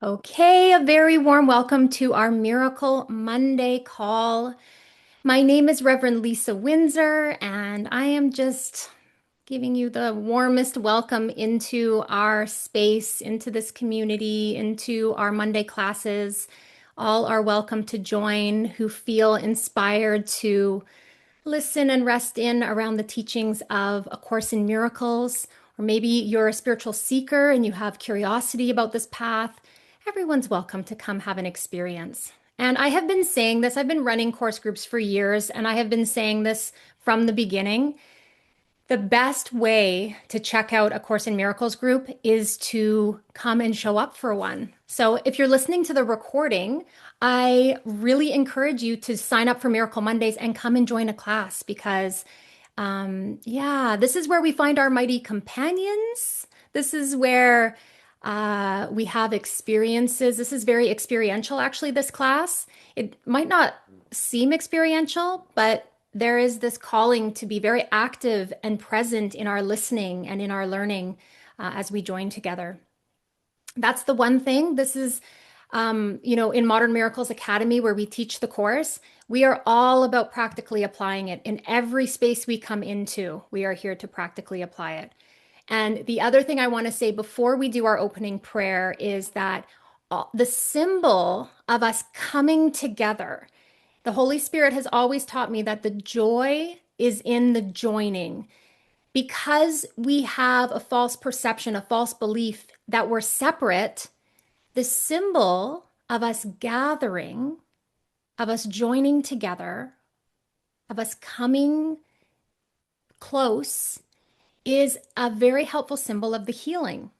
Okay, a very warm welcome to our Miracle Monday call. My name is Reverend Lisa Windsor, and I am just giving you the warmest welcome into our space, into this community, into our Monday classes. All are welcome to join who feel inspired to listen and rest in around the teachings of A Course in Miracles, or maybe you're a spiritual seeker and you have curiosity about this path. Everyone's welcome to come have an experience. And I have been saying this, I've been running course groups for years, and I have been saying this from the beginning. The best way to check out a Course in Miracles group is to come and show up for one. So if you're listening to the recording, I really encourage you to sign up for Miracle Mondays and come and join a class because, yeah, this is where we find our mighty companions. This is where we have experiences. This is very experiential, actually, this class. It might not seem experiential, but there is this calling to be very active and present in our listening and in our learning as we join together. That's the one thing. This is, in Modern Miracles Academy, where we teach the course, we are all about practically applying it in every space we come into. We are here to practically apply it. And the other thing I want to say before we do our opening prayer is that the symbol of us coming together, the Holy Spirit has always taught me that the joy is in the joining. Because we have a false perception, a false belief that we're separate, the symbol of us gathering, of us joining together, of us coming close is a very helpful symbol of the healing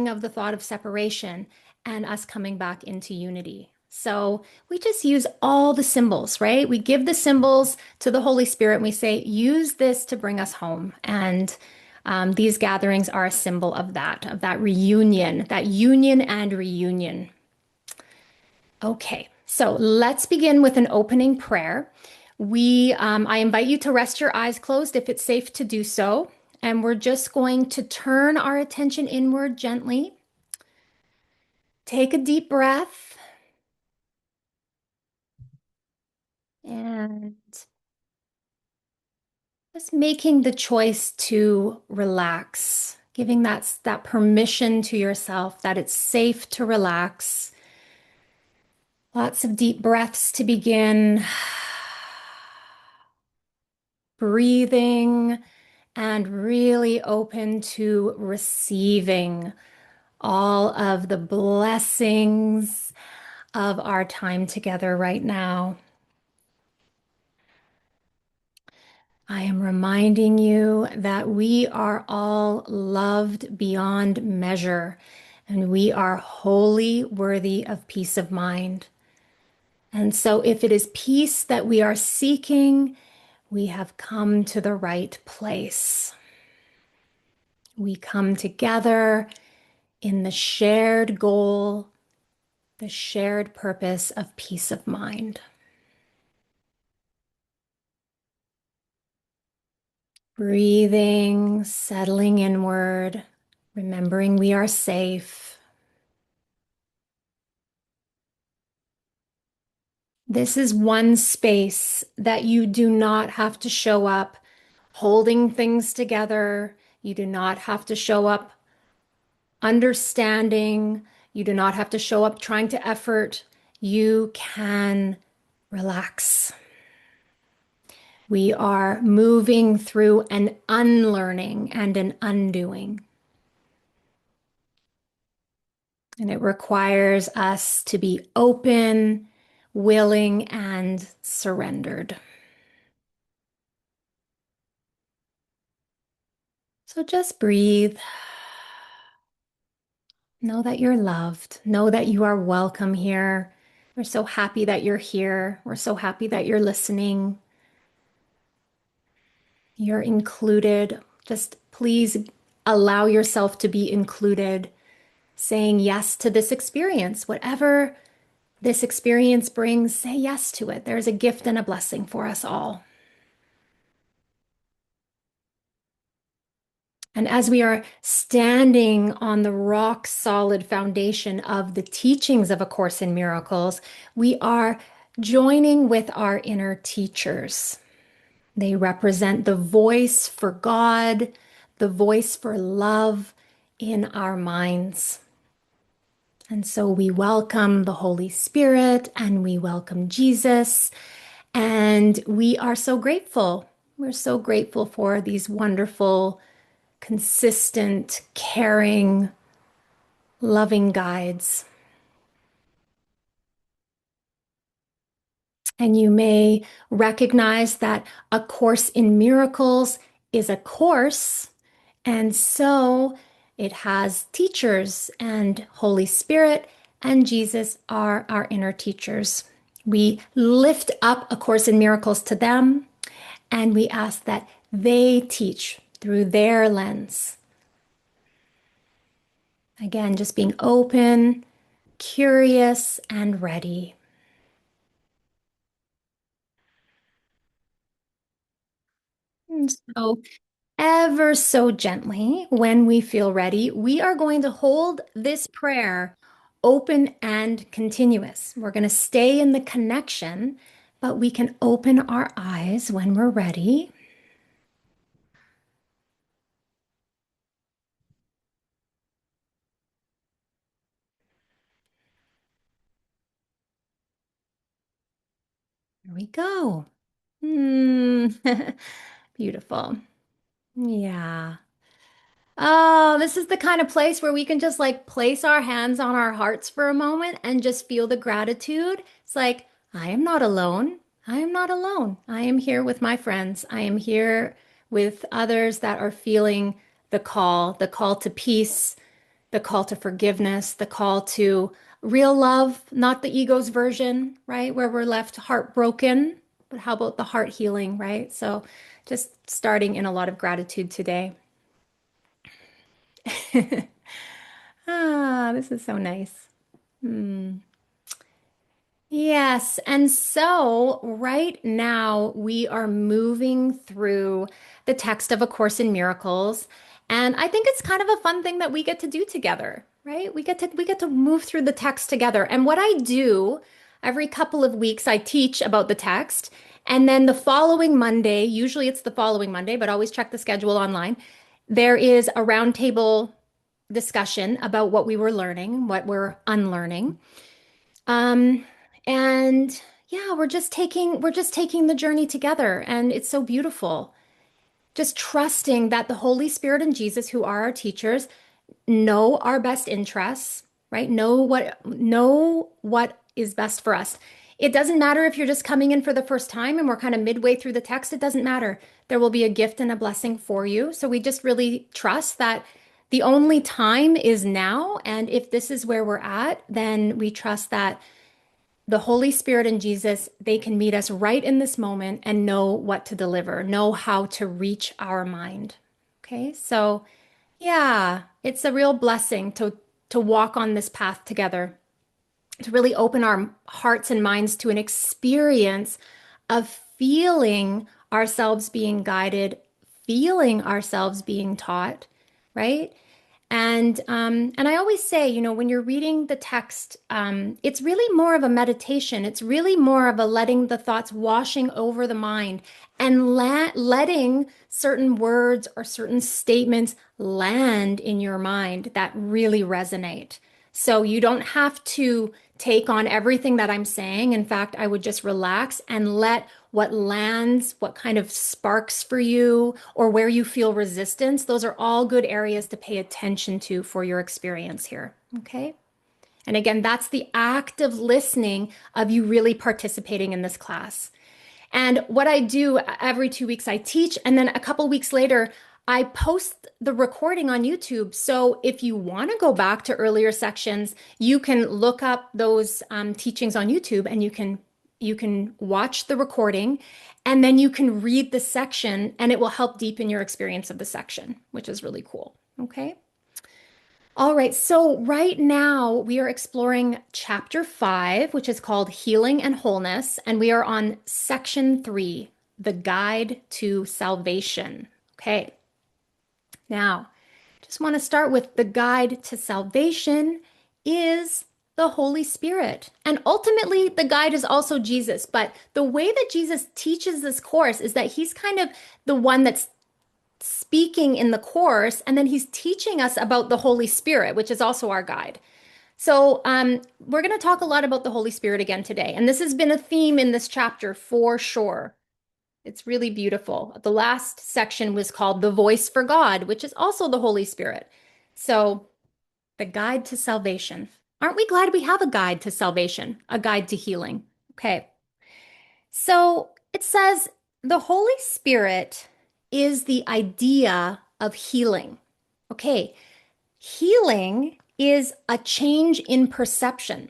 of the thought of separation and us coming back into unity. So we just use all the symbols, right? We give the symbols to the Holy Spirit and we say, use this to bring us home. And these gatherings are a symbol of that reunion, that union and reunion. Okay, so let's begin with an opening prayer. I invite you to rest your eyes closed if it's safe to do so. And we're just going to turn our attention inward gently. Take a deep breath and just making the choice to relax, giving that permission to yourself that it's safe to relax. Lots of deep breaths to begin. Breathing and really open to receiving all of the blessings of our time together right now. I am reminding you that we are all loved beyond measure, and we are wholly worthy of peace of mind. And so, if it is peace that we are seeking, we have come to the right place. We come together in the shared goal, the shared purpose of peace of mind. Breathing, settling inward, remembering we are safe. This is one space that you do not have to show up holding things together. You do not have to show up understanding. You do not have to show up trying to effort. You can relax. We are moving through an unlearning and an undoing. And it requires us to be open, willing, and surrendered. So just breathe. Know that you're loved. Know that you are welcome here. We're so happy that you're here. We're so happy that you're listening. You're included. Just please allow yourself to be included, saying yes to this experience. Whatever this experience brings, say yes to it. There's a gift and a blessing for us all. And as we are standing on the rock solid foundation of the teachings of A Course in Miracles, we are joining with our inner teachers. They represent the voice for God, the voice for love in our minds. And so we welcome the Holy Spirit and we welcome Jesus. And we are so grateful. We're so grateful for these wonderful, consistent, caring, loving guides. And you may recognize that A Course in Miracles is a course. And so it has teachers, and Holy Spirit and Jesus are our inner teachers. We lift up A Course in Miracles to them, and we ask that they teach through their lens. Again, just being open, curious, and ready. And so ever so gently, when we feel ready, we are going to hold this prayer open and continuous. We're going to stay in the connection, but we can open our eyes when we're ready. Here we go. Hmm. Beautiful. Yeah. Oh, this is the kind of place where we can just like place our hands on our hearts for a moment and just feel the gratitude. It's like, I am not alone. I am not alone. I am here with my friends. I am here with others that are feeling the call to peace, the call to forgiveness, the call to real love, not the ego's version, right? Where we're left heartbroken, but how about the heart healing, right? So just starting in a lot of gratitude today. Ah, this is so nice. Hmm. Yes, and so right now we are moving through the text of A Course in Miracles, and I think it's kind of a fun thing that we get to do together, right? We get to move through the text together. And what I do every couple of weeks, I teach about the text, and then the following Monday, usually it's the following Monday, but always check the schedule online. There is a roundtable discussion about what we were learning, what we're unlearning. Um, and yeah, we're just taking the journey together, and it's so beautiful. Just trusting that the Holy Spirit and Jesus, who are our teachers, know our best interests, right? Know what is best for us. It doesn't matter if you're just coming in for the first time and we're kind of midway through the text, it doesn't matter. There will be a gift and a blessing for you. So we just really trust that the only time is now. And if this is where we're at, then we trust that the Holy Spirit and Jesus, they can meet us right in this moment and know what to deliver, know how to reach our mind. Okay, so yeah, it's a real blessing to walk on this path together, to really open our hearts and minds to an experience of feeling ourselves being guided, feeling ourselves being taught, right? And I always say, when you're reading the text, it's really more of a meditation. It's really more of a letting the thoughts washing over the mind and letting certain words or certain statements land in your mind that really resonate. So you don't have to take on everything that I'm saying. In fact, I would just relax and let what lands, what kind of sparks for you, or where you feel resistance. Those are all good areas to pay attention to for your experience here. Okay. And again, that's the active listening of you really participating in this class. And what I do every 2 weeks, I teach, and then a couple weeks later, I post the recording on YouTube. So if you want to go back to earlier sections, you can look up those teachings on YouTube, and you can watch the recording, and then you can read the section, and it will help deepen your experience of the section, which is really cool. Okay. All right, so right now we are exploring chapter 5, which is called Healing and Wholeness, and we are on section 3, the Guide to Salvation. Okay, Now, just want to start with the guide to salvation is the Holy Spirit. And ultimately, the guide is also Jesus. But the way that Jesus teaches this course is that he's kind of the one that's speaking in the course, and then he's teaching us about the Holy Spirit, which is also our guide. So, we're going to talk a lot about the Holy Spirit again today. And this has been a theme in this chapter for sure. It's really beautiful. The last section was called The Voice for God, which is also the Holy Spirit. So, the guide to salvation. Aren't we glad we have a guide to salvation, a guide to healing? Okay. So, it says the Holy Spirit is the idea of healing. Okay. Healing is a change in perception.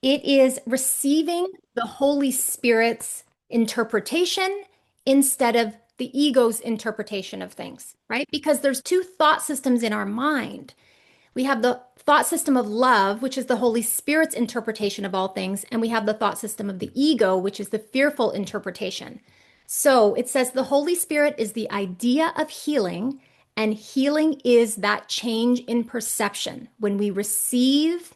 It is receiving the Holy Spirit's interpretation instead of the ego's interpretation of things, right? Because there's two thought systems in our mind. We have the thought system of love, which is the Holy Spirit's interpretation of all things, and we have the thought system of the ego, which is the fearful interpretation. So it says the Holy Spirit is the idea of healing, and healing is that change in perception when we receive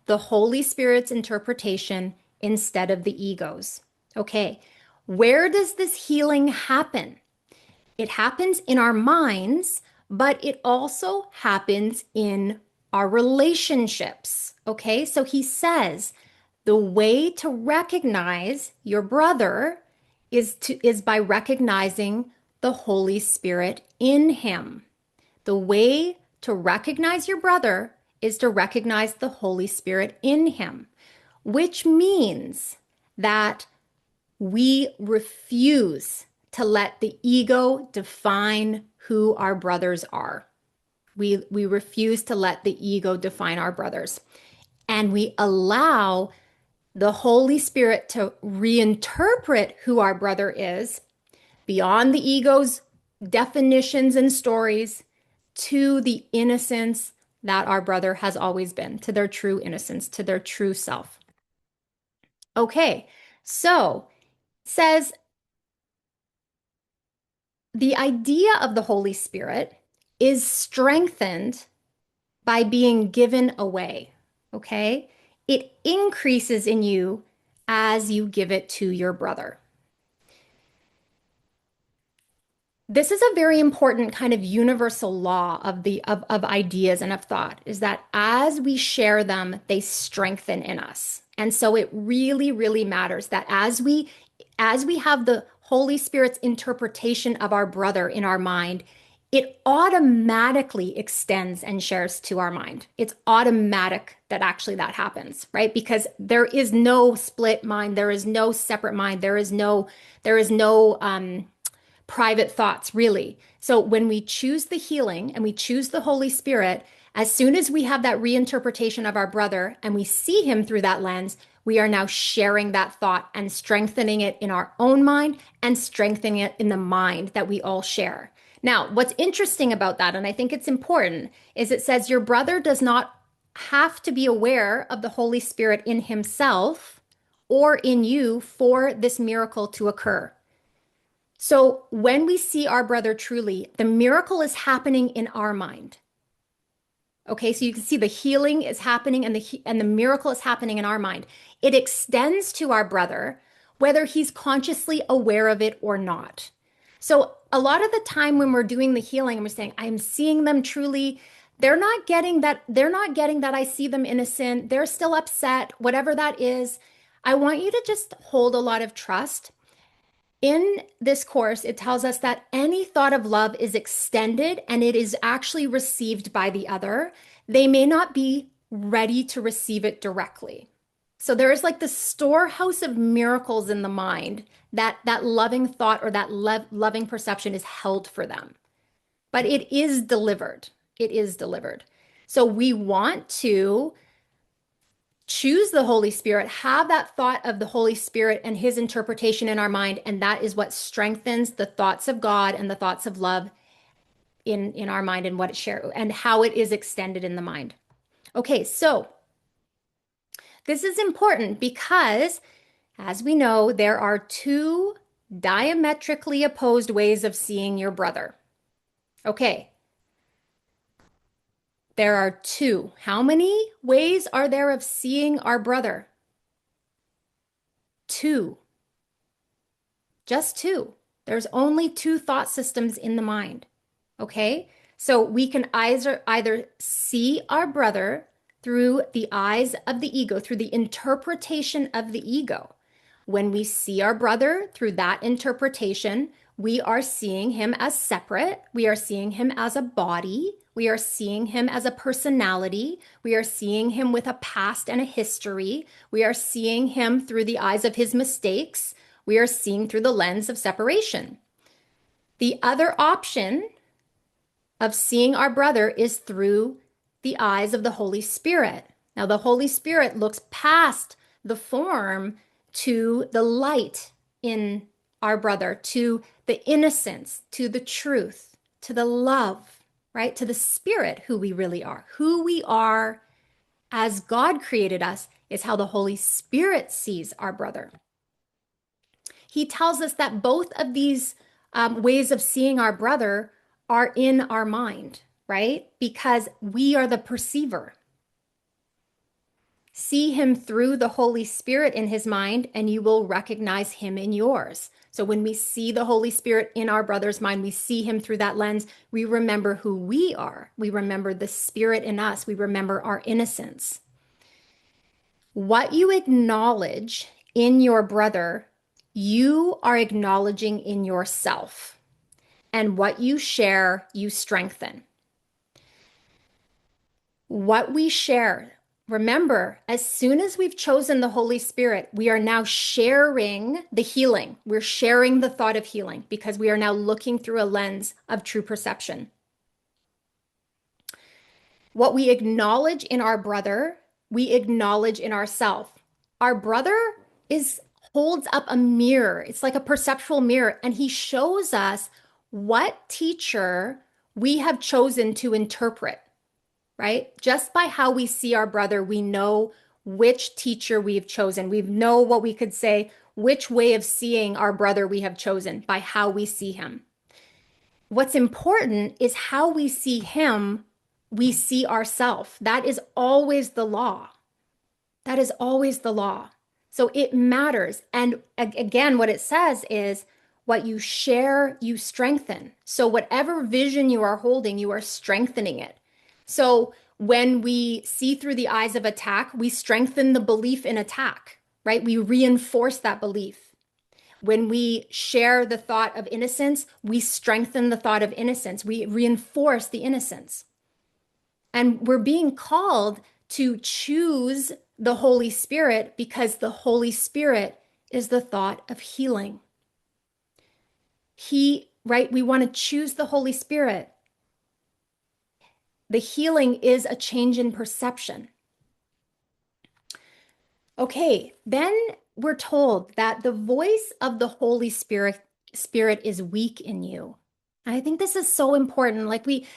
the Holy Spirit's interpretation instead of the ego's. Okay, where does this healing happen? It happens in our minds, but it also happens in our relationships. Okay, so he says the way to recognize your brother is by recognizing the Holy Spirit in him. The way to recognize your brother is to recognize the Holy Spirit in him, which means that we refuse to let the ego define who our brothers are. We refuse to let the ego define our brothers. And we allow the Holy Spirit to reinterpret who our brother is beyond the ego's definitions and stories to the innocence that our brother has always been, to their true innocence, to their true self. Okay, so says the idea of the Holy Spirit is strengthened by being given away. Okay, it increases in you as you give it to your brother. This is a very important kind of universal law of of ideas and of thought, is that as we share them, they strengthen in us. And so it really, really matters that as we have the Holy Spirit's interpretation of our brother in our mind, it automatically extends and shares to our mind. It's automatic that actually that happens, right? Because there is no split mind, there is no separate mind, there is no private thoughts, really. So when we choose the healing and we choose the Holy Spirit, as soon as we have that reinterpretation of our brother and we see him through that lens, we are now sharing that thought and strengthening it in our own mind and strengthening it in the mind that we all share. Now, what's interesting about that, and I think it's important, is it says your brother does not have to be aware of the Holy Spirit in himself or in you for this miracle to occur. So when we see our brother truly, the miracle is happening in our mind. Okay, so you can see the healing is happening and the miracle is happening in our mind. It extends to our brother, whether he's consciously aware of it or not. So a lot of the time when we're doing the healing and we're saying, I'm seeing them truly, they're not getting that I see them innocent, they're still upset, whatever that is. I want you to just hold a lot of trust. In this course, it tells us that any thought of love is extended and it is actually received by the other. They may not be ready to receive it directly. So there is like the storehouse of miracles in the mind that loving thought or that loving perception is held for them. But it is delivered. It is delivered. So we want to choose the Holy Spirit, have that thought of the Holy Spirit and his interpretation in our mind, and that is what strengthens the thoughts of God and the thoughts of love in our mind and what it share and how it is extended in the mind. Okay, so this is important because as we know, there are two diametrically opposed ways of seeing your brother. Okay, There are two. How many ways are there of seeing our brother? Two. Just two. There's only two thought systems in the mind. Okay? So we can either see our brother through the eyes of the ego, through the interpretation of the ego. When we see our brother through that interpretation, we are seeing him as separate. We are seeing him as a body. We are seeing him as a personality. We are seeing him with a past and a history. We are seeing him through the eyes of his mistakes. We are seeing through the lens of separation. The other option of seeing our brother is through the eyes of the Holy Spirit. Now, the Holy Spirit looks past the form to the light in our brother, to the innocence, to the truth, to the love, right? To the spirit, who we really are. Who we are as God created us is how the Holy Spirit sees our brother. He tells us that both of these ways of seeing our brother are in our mind, right? Because we are the perceiver. See him through the Holy Spirit in his mind, and you will recognize him in yours. So when we see the Holy Spirit in our brother's mind, we see him through that lens. We remember who we are. We remember the spirit in us. We remember our innocence. What you acknowledge in your brother, you are acknowledging in yourself. And what you share, you strengthen. What we share, remember, as soon as we've chosen the Holy Spirit, we are now sharing the healing. We're sharing the thought of healing because we are now looking through a lens of true perception. What we acknowledge in our brother, we acknowledge in ourselves. Our brother holds up a mirror. It's like a perceptual mirror, and he shows us what teacher we have chosen to interpret, right? Just by how we see our brother, we know which teacher we've chosen. We know what we could say, which way of seeing our brother we have chosen by how we see him. What's important is how we see him, we see ourselves. That is always the law. That is always the law. So it matters. And again, what it says is what you share, you strengthen. So whatever vision you are holding, you are strengthening it. So when we see through the eyes of attack, we strengthen the belief in attack, right? We reinforce that belief. When we share the thought of innocence, we strengthen the thought of innocence. We reinforce the innocence. And we're being called to choose the Holy Spirit because the Holy Spirit is the thought of healing. Right? We want to choose the Holy Spirit. The healing is a change in perception. Okay, then we're told that the voice of the Holy Spirit is weak in you. I think this is so important.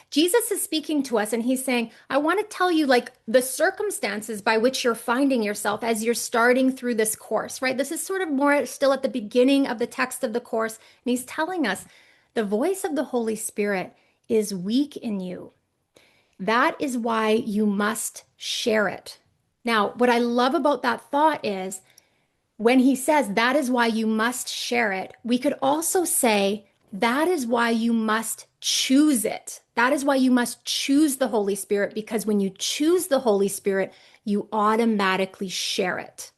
Jesus is speaking to us and he's saying, I want to tell you the circumstances by which you're finding yourself as you're starting through this course, right? This is sort of more still at the beginning of the text of the course. And he's telling us the voice of the Holy Spirit is weak in you. That is why you must share it. Now, what I love about that thought is when he says that is why you must share it, we could also say, that is why you must choose it. That is why you must choose the Holy Spirit, because when you choose the Holy Spirit, you automatically share it,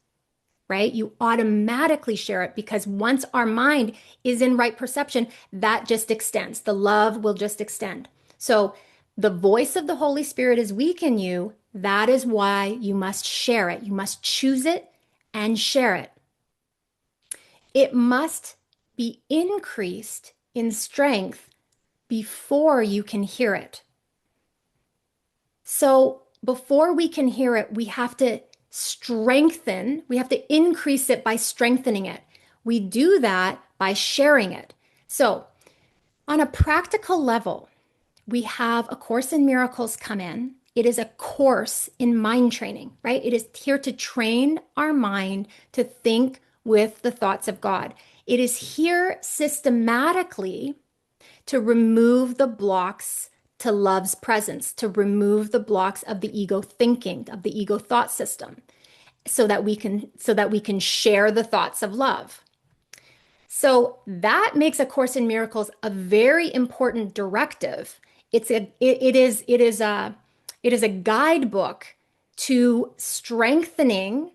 right? You automatically share it because once our mind is in right perception, that just extends. The love will just extend. So the voice of the Holy Spirit is weak in you. That is why you must share it. You must choose it and share it. It must be increased in strength before you can hear it. So before we can hear it, we have to increase it by strengthening it. We do that by sharing it. So on a practical level, we have A Course in Miracles come in. It is a course in mind training, right? It is here to train our mind to think with the thoughts of God. It is here systematically to remove the blocks to love's presence, to remove the blocks of the ego thinking, of the ego thought system, so that we can share the thoughts of love. So that makes A Course in Miracles a very important directive. It is a guidebook to strengthening,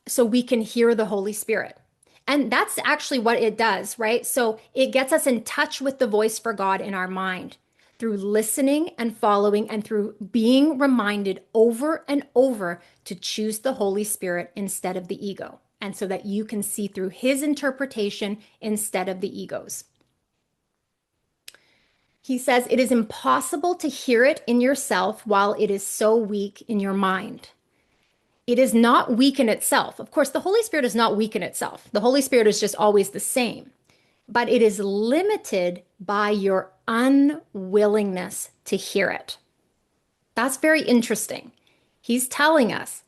so we can hear the Holy Spirit. And that's actually what it does, right? So it gets us in touch with the voice for God in our mind through listening and following and through being reminded over and over to choose the Holy Spirit instead of the ego. And so that you can see through his interpretation instead of the ego's. He says, it is impossible to hear it in yourself while it is so weak in your mind. It is not weak in itself. Of course, the Holy Spirit is not weak in itself. The Holy Spirit is just always the same. But it is limited by your unwillingness to hear it. That's very interesting. He's telling us,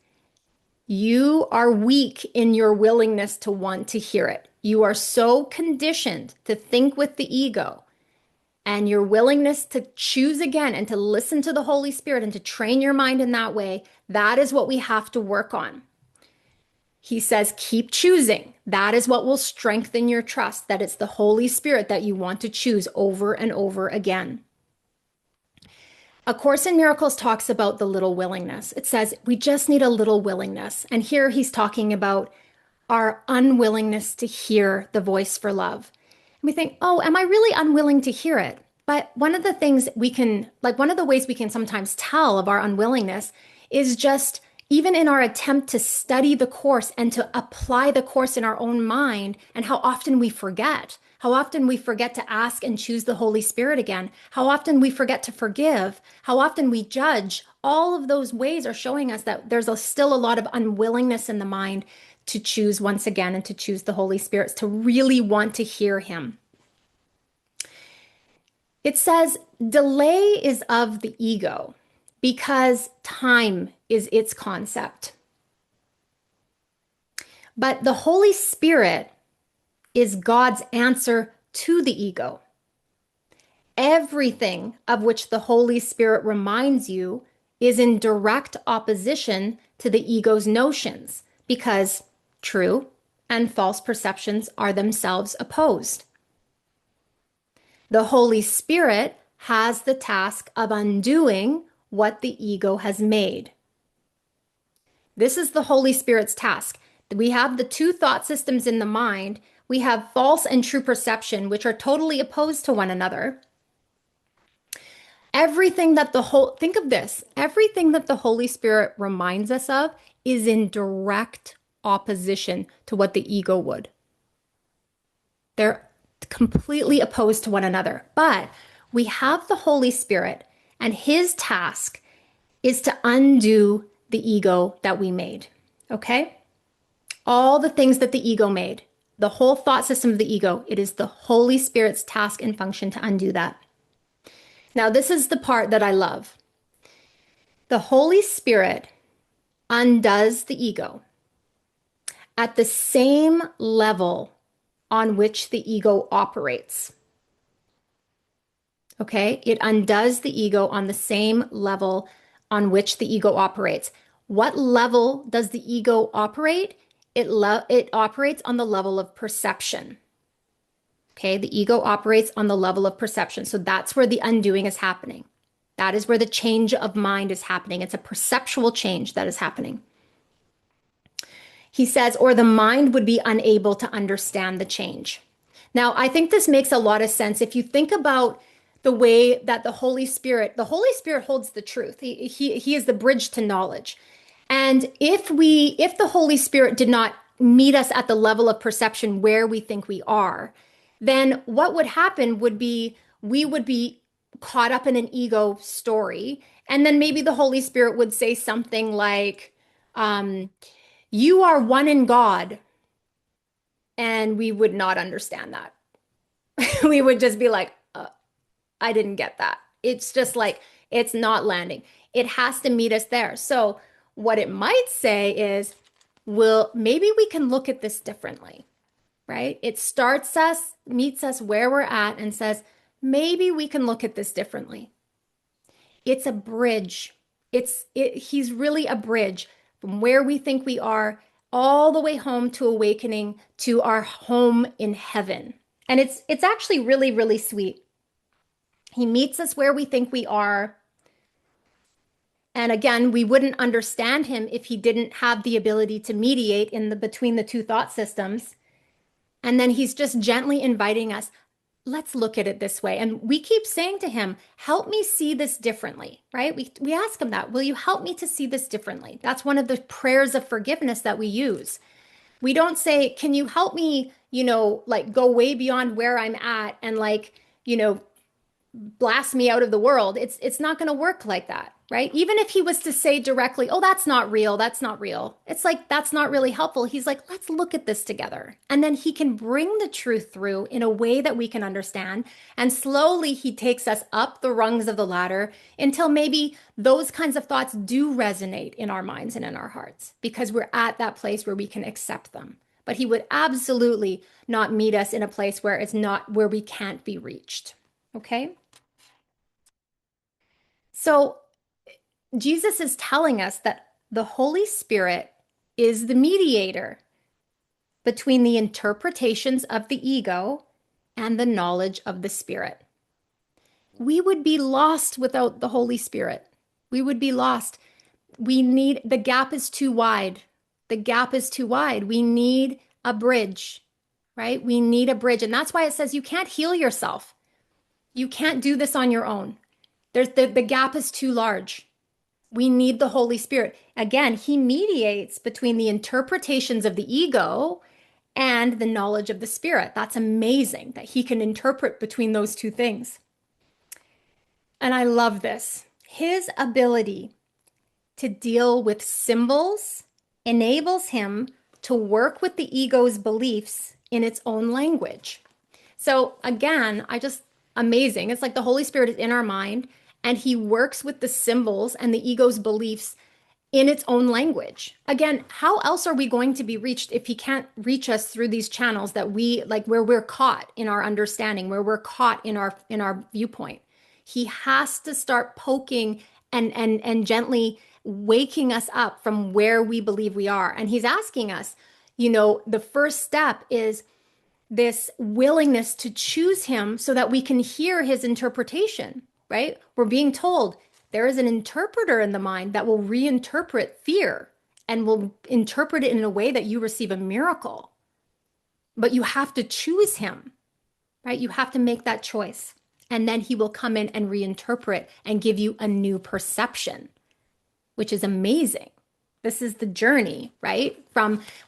you are weak in your willingness to want to hear it. You are so conditioned to think with the ego, and your willingness to choose again and to listen to the Holy Spirit and to train your mind in that way, that is what we have to work on. He says, keep choosing. That is what will strengthen your trust, that it's the Holy Spirit that you want to choose over and over again. A Course in Miracles talks about the little willingness. It says we just need a little willingness. And here he's talking about our unwillingness to hear the voice for love. And we think, oh, am I really unwilling to hear it? But one of the things one of the ways we can sometimes tell of our unwillingness is just even in our attempt to study the Course and to apply the Course in our own mind, and how often we forget. How often we forget to ask and choose the Holy Spirit again. How often we forget to forgive. How often we judge. All of those ways are showing us that there's still a lot of unwillingness in the mind to choose once again and to choose the Holy Spirit, to really want to hear him. It says, delay is of the ego because time is its concept. But the Holy Spirit is God's answer to the ego. Everything of which the Holy Spirit reminds you is in direct opposition to the ego's notions, because true and false perceptions are themselves opposed. The Holy Spirit has the task of undoing what the ego has made. This is the Holy Spirit's task. We have the two thought systems in the mind. We have false and true perception, which are totally opposed to one another. Everything that think of this, everything that the Holy Spirit reminds us of is in direct opposition to what the ego would. They're completely opposed to one another. But we have the Holy Spirit, and his task is to undo the ego that we made. Okay? All the things that the ego made, the whole thought system of the ego, it is the Holy Spirit's task and function to undo that. Now, this is the part that I love. The Holy Spirit undoes the ego at the same level on which the ego operates. Okay? It undoes the ego on the same level on which the ego operates. What level does the ego operate? It operates on the level of perception. Okay, the ego operates on the level of perception. So that's where the undoing is happening. That is where the change of mind is happening. It's a perceptual change that is happening. He says, or the mind would be unable to understand the change. Now, I think this makes a lot of sense. If you think about the way that the Holy Spirit holds the truth. He is the bridge to knowledge. And if the Holy Spirit did not meet us at the level of perception where we think we are, then what would happen would be we would be caught up in an ego story. And then maybe the Holy Spirit would say something like, you are one in God. And we would not understand that. We would just be like, I didn't get that. It's just like, it's not landing. It has to meet us there. So what it might say is, well, maybe we can look at this differently, right? It meets us where we're at and says, maybe we can look at this differently. It's a bridge. He's really a bridge from where we think we are all the way home to awakening to our home in heaven. And it's actually really, really sweet. He meets us where we think we are. And again, we wouldn't understand him if he didn't have the ability to mediate in the between the two thought systems. And then he's just gently inviting us, let's look at it this way. And we keep saying to him, help me see this differently, right? We ask him that, will you help me to see this differently? That's one of the prayers of forgiveness that we use. We don't say, can you help me, like go way beyond where I'm at and like, blast me out of the world. It's not going to work like that, right? Even if he was to say directly, "Oh, that's not real. That's not real." It's like that's not really helpful. He's like, "Let's look at this together." And then he can bring the truth through in a way that we can understand, and slowly he takes us up the rungs of the ladder until maybe those kinds of thoughts do resonate in our minds and in our hearts because we're at that place where we can accept them. But he would absolutely not meet us in a place where it's not where we can't be reached. Okay? So Jesus is telling us that the Holy Spirit is the mediator between the interpretations of the ego and the knowledge of the Spirit. We would be lost without the Holy Spirit. We would be lost. The gap is too wide. The gap is too wide. We need a bridge, right? We need a bridge. And that's why it says you can't heal yourself. You can't do this on your own. The gap is too large. We need the Holy Spirit. Again, he mediates between the interpretations of the ego and the knowledge of the Spirit. That's amazing that he can interpret between those two things. And I love this. His ability to deal with symbols enables him to work with the ego's beliefs in its own language. So again, amazing. It's like the Holy Spirit is in our mind and he works with the symbols and the ego's beliefs in its own language. Again, how else are we going to be reached if he can't reach us through these channels that we like where we're caught in our understanding, where we're caught in our viewpoint? He has to start poking and gently waking us up from where we believe we are. And he's asking us, the first step is this willingness to choose him so that we can hear his interpretation, right? We're being told there is an interpreter in the mind that will reinterpret fear and will interpret it in a way that you receive a miracle. But you have to choose him, right? You have to make that choice. And then he will come in and reinterpret and give you a new perception, which is amazing. This is the journey, right?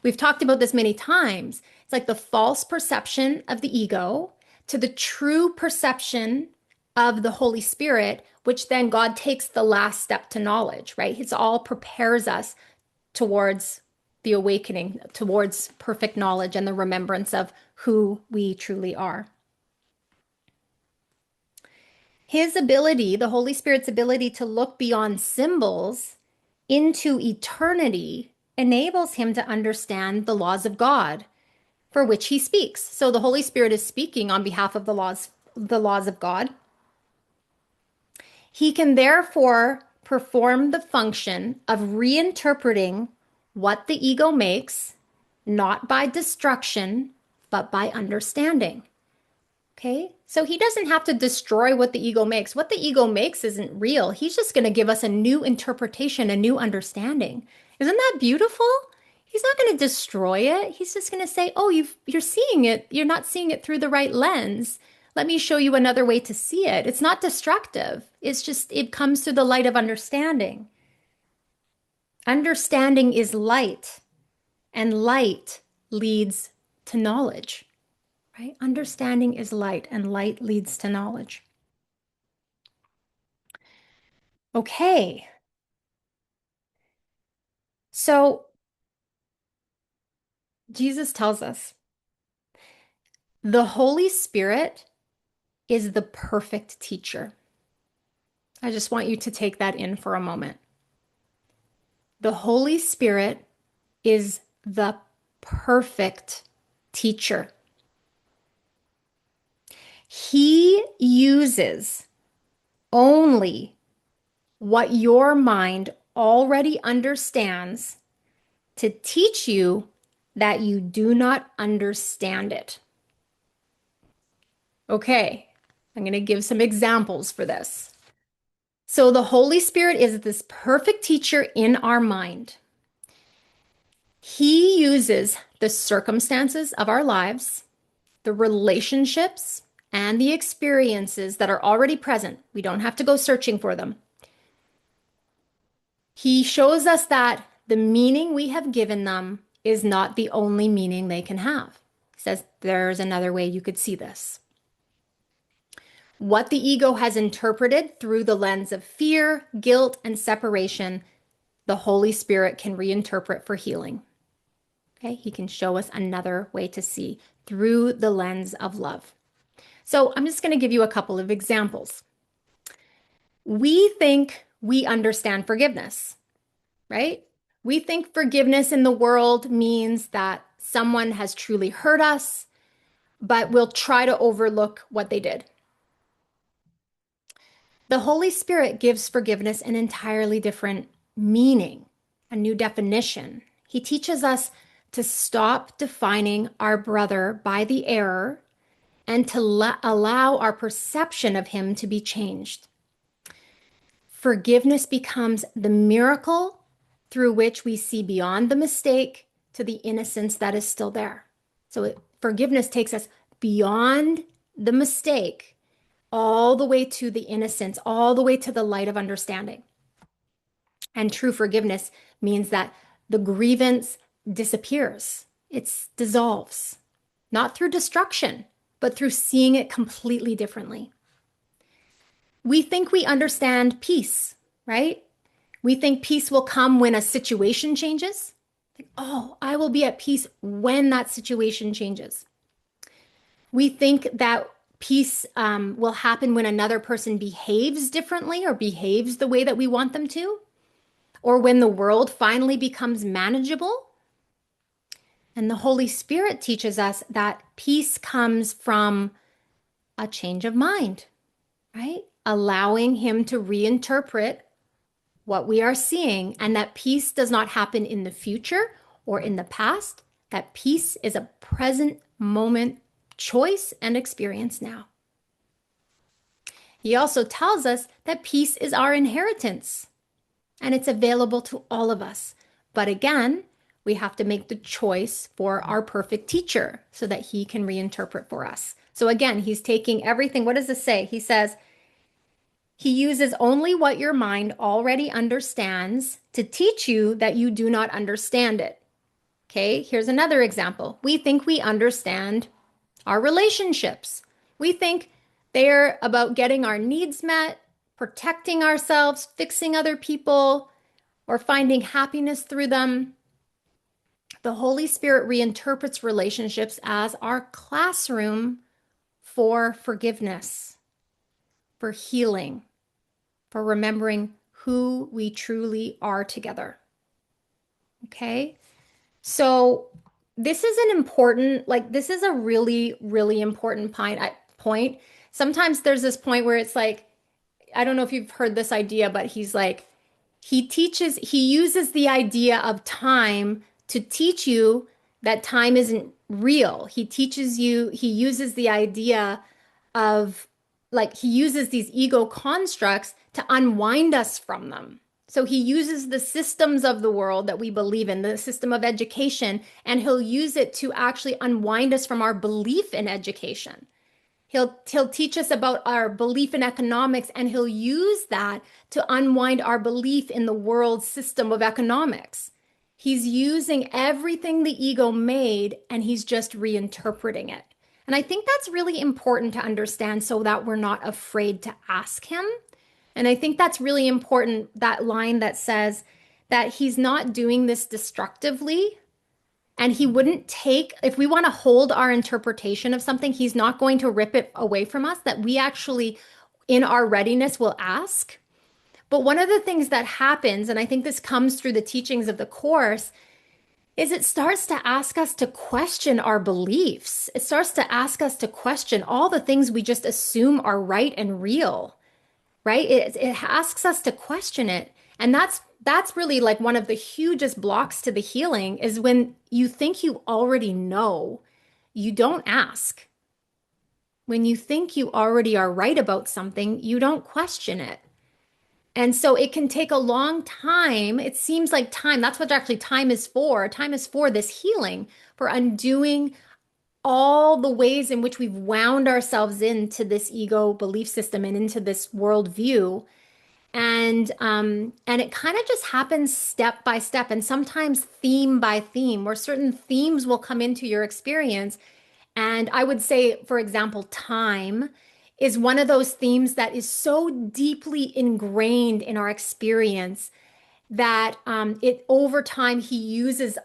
We've talked about this many times. It's like the false perception of the ego to the true perception of the Holy Spirit, which then God takes the last step to knowledge, right? It's all prepares us towards the awakening, towards perfect knowledge and the remembrance of who we truly are. His ability, the Holy Spirit's ability to look beyond symbols into eternity enables him to understand the laws of God for which he speaks. So the Holy Spirit is speaking on behalf of the laws of God. He can therefore perform the function of reinterpreting what the ego makes, not by destruction, but by understanding. Okay, so he doesn't have to destroy what the ego makes. What the ego makes isn't real. He's just going to give us a new interpretation, a new understanding. Isn't that beautiful? He's not going to destroy it. He's just going to say, oh, you're seeing it. You're not seeing it through the right lens. Let me show you another way to see it. It's not destructive. It comes through the light of understanding. Understanding is light, and light leads to knowledge. Right? Understanding is light, and light leads to knowledge. Okay. So Jesus tells us the Holy Spirit is the perfect teacher. I just want you to take that in for a moment. The Holy Spirit is the perfect teacher. He uses only what your mind already understands to teach you that you do not understand it. Okay, I'm going to give some examples for this. So the Holy Spirit is this perfect teacher in our mind. He uses the circumstances of our lives, the relationships, and the experiences that are already present. We don't have to go searching for them. He shows us that the meaning we have given them is not the only meaning they can have. He says there's another way you could see this. What the ego has interpreted through the lens of fear, guilt, and separation, the Holy Spirit can reinterpret for healing. Okay, he can show us another way to see through the lens of love. So I'm just going to give you a couple of examples. We think we understand forgiveness, right? We think forgiveness in the world means that someone has truly hurt us, but we'll try to overlook what they did. The Holy Spirit gives forgiveness an entirely different meaning, a new definition. He teaches us to stop defining our brother by the error and to allow our perception of him to be changed. Forgiveness becomes the miracle through which we see beyond the mistake to the innocence that is still there. So forgiveness takes us beyond the mistake all the way to the innocence, all the way to the light of understanding. And true forgiveness means that the grievance disappears. It dissolves, not through destruction, but through seeing it completely differently. We think we understand peace, right? We think peace will come when a situation changes. Like, oh, I will be at peace when that situation changes. We think that peace will happen when another person behaves differently or behaves the way that we want them to, or when the world finally becomes manageable. And the Holy Spirit teaches us that peace comes from a change of mind, right? Allowing him to reinterpret what we are seeing, and that peace does not happen in the future or in the past, that peace is a present moment choice and experience now. He also tells us that peace is our inheritance and it's available to all of us. But again, we have to make the choice for our perfect teacher so that he can reinterpret for us. So again, he's taking everything. What does this say? He says, he uses only what your mind already understands to teach you that you do not understand it. Okay, here's another example. We think we understand our relationships. We think they're about getting our needs met, protecting ourselves, fixing other people, or finding happiness through them. The Holy Spirit reinterprets relationships as our classroom for forgiveness, for healing, for remembering who we truly are together. Okay? So this is an important, this is a really, really important point. Sometimes there's this point where it's like, I don't know if you've heard this idea, but he's like, he uses the idea of time to teach you that time isn't real. He uses the idea of, he uses these ego constructs to unwind us from them. So he uses the systems of the world that we believe in, the system of education, and he'll use it to actually unwind us from our belief in education. He'll teach us about our belief in economics, and he'll use that to unwind our belief in the world system of economics. He's using everything the ego made, and he's just reinterpreting it. And I think that's really important to understand so that we're not afraid to ask him. And I think that's really important, that line that says that he's not doing this destructively. And he wouldn't if we want to hold our interpretation of something, he's not going to rip it away from us, that we actually, in our readiness, will ask. But one of the things that happens, and I think this comes through the teachings of the Course, is it starts to ask us to question our beliefs. It starts to ask us to question all the things we just assume are right and real. right? It asks us to question it. And that's really like one of the hugest blocks to the healing is when you think you already know, you don't ask. When you think you already are right about something, you don't question it. And so it can take a long time. It seems like time, that's what actually time is for. Time is for this healing, for undoing all the ways in which we've wound ourselves into this ego belief system and into this worldview. And it kind of just happens step by step and sometimes theme by theme, where certain themes will come into your experience. And I would say, for example, time is one of those themes that is so deeply ingrained in our experience that it over time he uses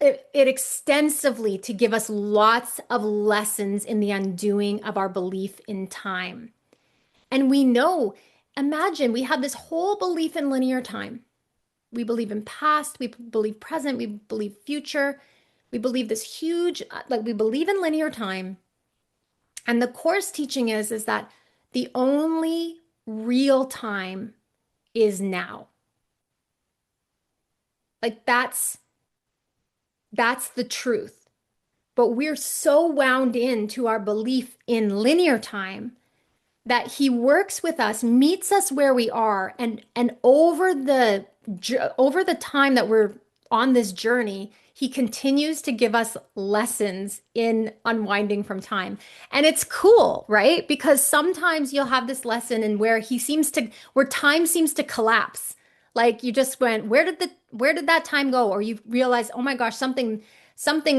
it extensively to give us lots of lessons in the undoing of our belief in time. And we know, imagine we have this whole belief in linear time. We believe in past, we believe present, we believe future. We believe this huge, like we believe in linear time. And the course teaching is that the only real time is now. Like that's the truth. But we're so wound into our belief in linear time that he works with us, meets us where we are, and over the time that we're on this journey, he continues to give us lessons in unwinding from time. And it's cool, right? Because sometimes you'll have this lesson and where time seems to collapse. Like you just went, where did that time go? Or you realize, oh my gosh, something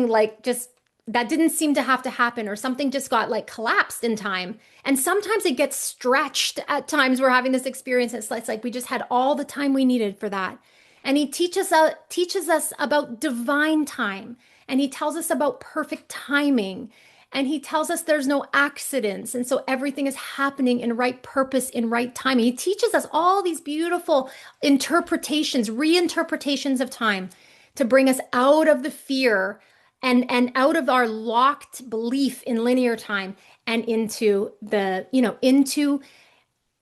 like just that didn't seem to have to happen, or something just got like collapsed in time. And sometimes it gets stretched at times. We're having this experience. It's like we just had all the time we needed for that. And he teaches us about divine time. And he tells us about perfect timing. And he tells us there's no accidents. And so everything is happening in right purpose, in right timing. He teaches us all these beautiful interpretations, reinterpretations of time to bring us out of the fear and out of our locked belief in linear time and into into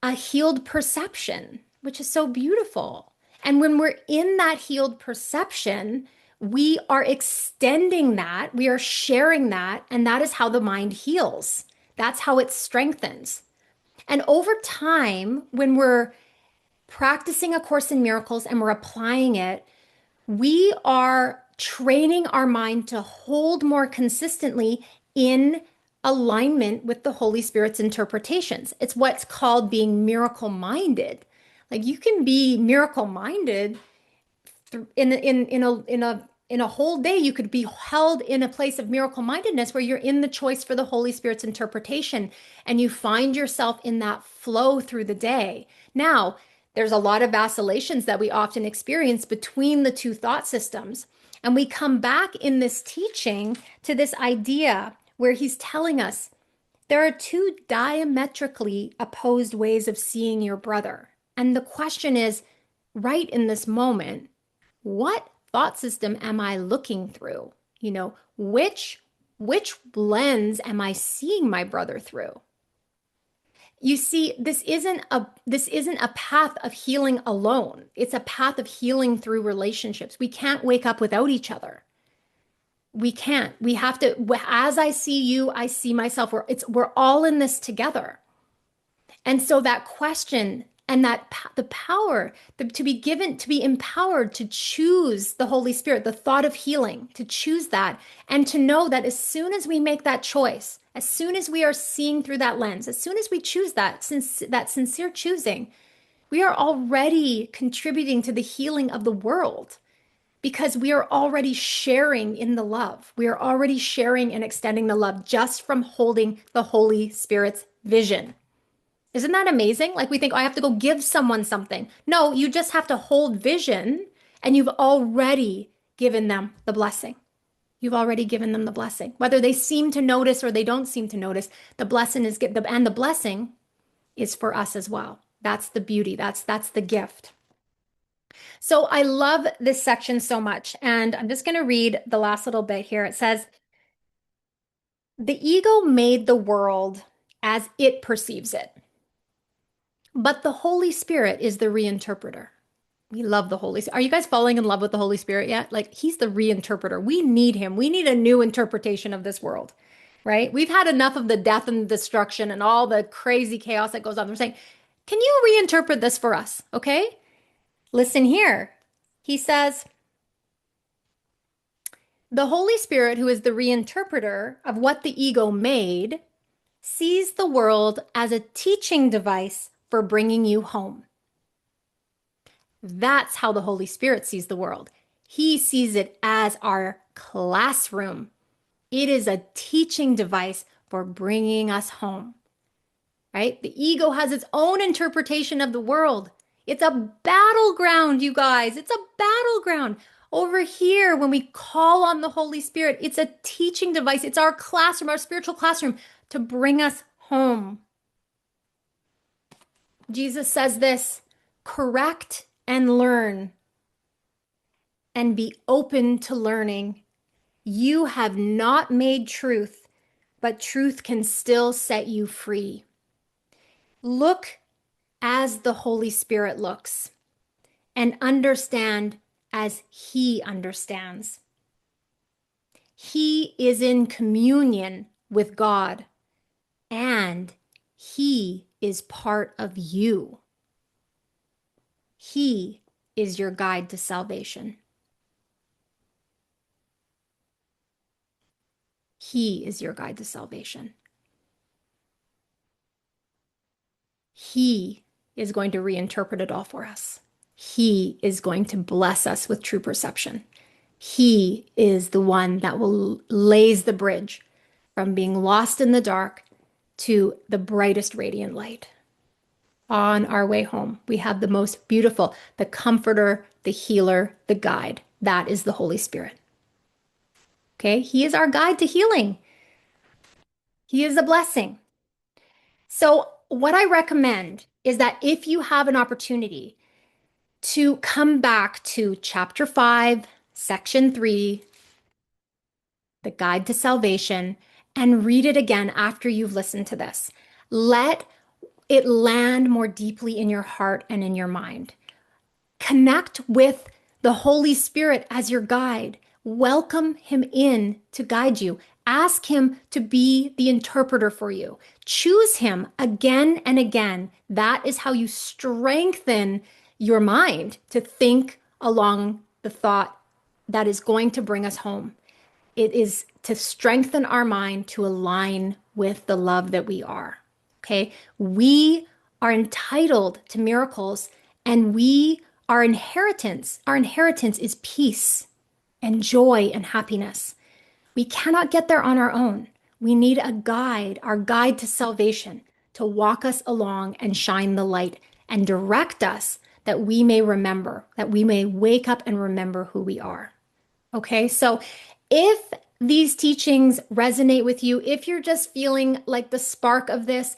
a healed perception, which is so beautiful. And when we're in that healed perception, we are extending that, we are sharing that, and that is how the mind heals. That's how it strengthens. And over time, when we're practicing A Course in Miracles and we're applying it, we are training our mind to hold more consistently in alignment with the Holy Spirit's interpretations. It's what's called being miracle minded. Like you can be miracle minded in a whole day. You could be held in a place of miracle mindedness where you're in the choice for the Holy Spirit's interpretation and you find yourself in that flow through the day. Now, there's a lot of vacillations that we often experience between the two thought systems. And we come back in this teaching to this idea where he's telling us there are two diametrically opposed ways of seeing your brother. And the question is, right in this moment, what thought system am I looking through? Which lens am I seeing my brother through? You see, this isn't a path of healing alone. It's a path of healing through relationships. We can't wake up without each other. We can't. We have to, as I see you, I see myself. We're all in this together. And so that question and the power to be given, to be empowered to choose the Holy Spirit, the thought of healing, to choose that, and to know that as soon as we make that choice, as soon as we are seeing through that lens, as soon as we choose that sincere choosing, we are already contributing to the healing of the world because we are already sharing in the love. We are already sharing and extending the love just from holding the Holy Spirit's vision. Isn't that amazing? Like we think, oh, I have to go give someone something. No, you just have to hold vision and you've already given them the blessing. You've already given them the blessing. Whether they seem to notice or they don't seem to notice, the blessing and the blessing is for us as well. That's the beauty. That's the gift. So I love this section so much. And I'm just going to read the last little bit here. It says, the ego made the world as it perceives it. But the Holy Spirit is the reinterpreter. We love the Holy Spirit. Are you guys falling in love with the Holy Spirit yet? Like, he's the reinterpreter. We need him. We need a new interpretation of this world, right? We've had enough of the death and destruction and all the crazy chaos that goes on. We're saying, can you reinterpret this for us? Okay. Listen here. He says, the Holy Spirit, who is the reinterpreter of what the ego made, sees the world as a teaching device for bringing you home. That's how the Holy Spirit sees the world. He sees it as our classroom. It is a teaching device for bringing us home, right? The ego has its own interpretation of the world. It's a battleground, you guys. It's a battleground. Over here, when we call on the Holy Spirit, it's a teaching device. It's our classroom, our spiritual classroom to bring us home. Jesus says this, correct and learn and be open to learning. You have not made truth, but truth can still set you free. Look as the Holy Spirit looks and understand as He understands. He is in communion with God and He is part of you. He is your guide to salvation. He is your guide to salvation. He is going to reinterpret it all for us. He is going to bless us with true perception. He is the one that will lays the bridge from being lost in the dark to the brightest radiant light. On our way home, we have the most beautiful, the comforter, the healer, the guide. That is the Holy Spirit. Okay, He is our guide to healing. He is a blessing. So what I recommend is that if you have an opportunity to come back to chapter 5, section 3, the guide to salvation, and read it again after you've listened to this. Let it land more deeply in your heart and in your mind. Connect with the Holy Spirit as your guide. Welcome Him in to guide you. Ask Him to be the interpreter for you. Choose Him again and again. That is how you strengthen your mind to think along the thought that is going to bring us home. It is to strengthen our mind to align with the love that we are. Okay? We are entitled to miracles, and our inheritance is peace and joy and happiness. We cannot get there on our own. We need a guide, our guide to salvation, to walk us along and shine the light and direct us that we may remember, that we may wake up and remember who we are. Okay, so if these teachings resonate with you, if you're just feeling like the spark of this,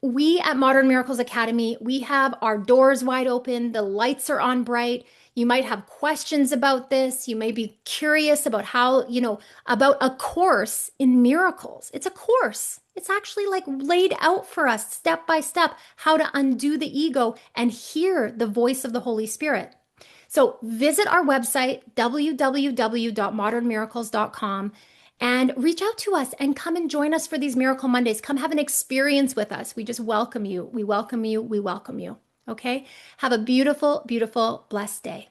we at Modern Miracles Academy, we have our doors wide open. The lights are on bright. You might have questions about this. You may be curious about how, about a course in miracles. It's a course. It's actually like laid out for us step by step how to undo the ego and hear the voice of the Holy Spirit. So visit our website, www.modernmiracles.com, and reach out to us and come and join us for these Miracle Mondays. Come have an experience with us. We just welcome you. We welcome you. We welcome you. Okay? Have a beautiful, beautiful, blessed day.